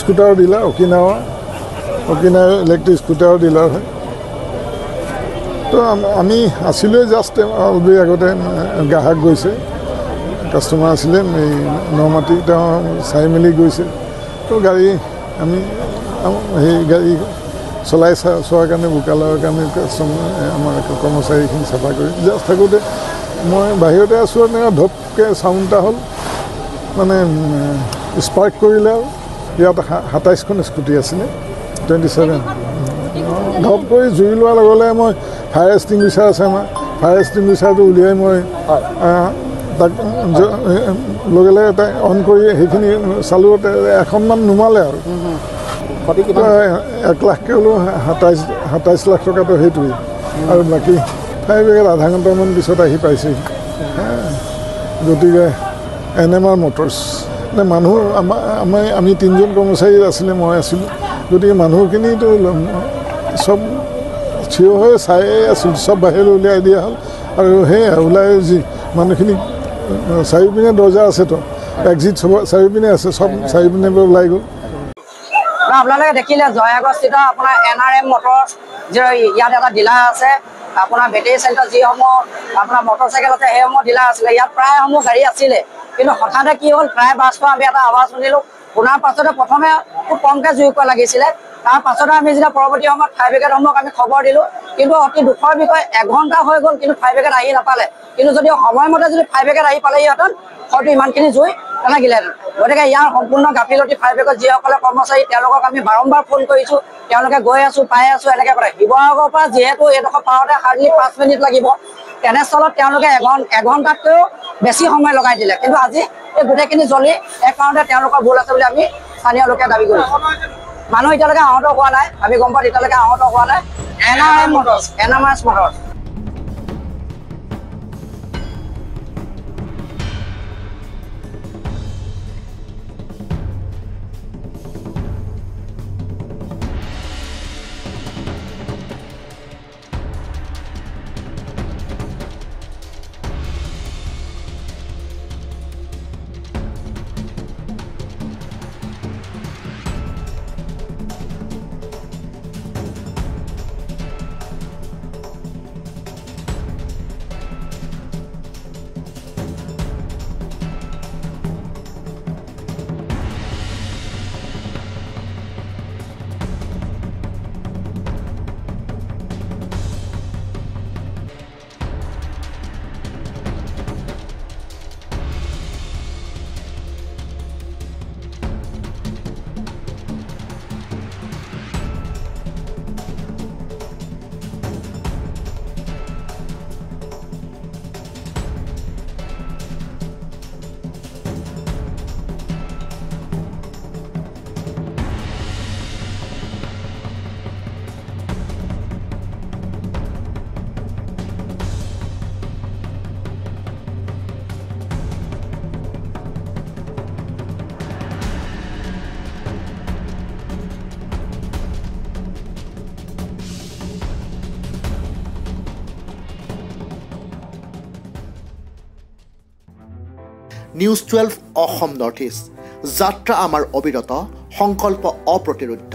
Scooter dealer Okinawa electric scooter dealer হয়। তো আমি আছিলোঁৱে জাষ্ট অলৰেডি আগতে গ্ৰাহক গৈছে, কাষ্টমাৰ আছিলে এই নমাটি, তেওঁ চাই মেলি গৈছে। তো গাড়ী আমি সেই গাড়ী চলাই চোৱাৰ কাৰণে বোকালৰ কাৰণে আমাৰ কৰ্মচাৰীখিনি চাফা কৰি জাষ্ট থাকোঁতে মই বাহিৰতে আছোঁ আৰু ধপকৈ চাউণ্ড এটা হ'ল, মানে স্পাৰ্ক কৰিলে আৰু ইয়াত 27খন স্কুটি আছিলে 27 ধপ কৰি জুই লোৱাৰ লগে লগে মই ফায়াৰ এক্সটিংগুইচাৰ আছে আমাৰ ফায়াৰ এক্সটিংগুইচাৰটো উলিয়াই মই তাক লগে লগে তাই অন কৰি সেইখিনি চালোঁ, এখনমান নুমালে আৰু 1 লাখকৈ হ'লেও 27 লাখ টকাটো সেইটোৱেই। আৰু বাকী ফায়াৰ ব্ৰিগেড আধা ঘণ্টামান পিছত আহি পাইছেহি। গতিকে NMR মটৰ্ছ মানুহ আমি 3জন কৰ্মচাৰী আছিলে, মই আছিলোঁ। গতিকে মানুহখিনিতো চব থিয় হৈ চায়ে আছিল, চব বাহিৰলৈ উলিয়াই দিয়া হ'ল। আৰু সেয়া ওলাই যি মানুহখিনি চাৰিওপিনে দৰ্জা আছেতো, এক্সিট চব চাৰিওপিনে আছে, চব চাৰিওপিনে ওলাই গ'ল। আপোনালোকে দেখিলে জয়াগড়স্থিত আপোনাৰ NRM মটৰ্ছ ইয়াত এটা ডিলাৰ আছে। আপোনাৰ বেটেৰী চেণ্টাৰ যিসমূহ আপোনাৰ মটৰচাইকেল আছে সেইসমূহ ডিলাৰ আছিলে, ইয়াত প্ৰায়সমূহ গাড়ী আছিলে। কিন্তু হঠাতে কি হ'ল, প্ৰায় বাছটো আমি এটা আৱাজ শুনিলোঁ। শুনাৰ পাছতে প্ৰথমে খুব কমকৈ জুই কৰা লাগিছিলে, তাৰ পাছতে আমি যেতিয়া পৰৱৰ্তী সময়ত ফায়াৰ ব্ৰিগেডসমূহক আমি খবৰ দিলোঁ। কিন্তু অতি দুখৰ বিষয় 1 ঘণ্টা হৈ গ'ল, কিন্তু ফায়াৰ ব্ৰিগেড আহি নাপালে। কিন্তু যদি সময়মতে যদি ফায়াৰ ব্ৰিগেড আহি পালেহিহেঁতেন হয়তো ইমানখিনি জুই নালাগিলেহেঁতেন। গতিকে ইয়াৰ সম্পূৰ্ণ গাফিলতি ফায়াৰ ব্ৰিগেড যিসকলে কৰ্মচাৰী তেওঁলোকক আমি বাৰম্বাৰ ফোন কৰিছোঁ, তেওঁলোকে গৈ আছোঁ পাই আছোঁ এনেকৈ কৰে। শিৱসাগৰৰ পৰা যিহেতু এইডোখৰ পাওঁতে হাৰ্ডলি 5 মিনিট লাগিব, তেনেস্থলত তেওঁলোকে এঘণ্টাতকৈও বেছি সময় লগাই দিলে। কিন্তু আজি এই গোটেইখিনি জ্বলি এক কাৰণতে তেওঁলোকৰ ভুল আছে বুলি আমি স্থানীয় লোকে দাবী কৰিছোঁ। মানুহ এতিয়ালৈকে আহত হোৱা নাই, আমি গম পাওঁ এতিয়ালৈকে আহত হোৱা নাই। NRM Motors news 12 Assam north east, যাত্ৰা আমাৰ অবিৰত, সংকল্প অপ্ৰতিৰোধ্য।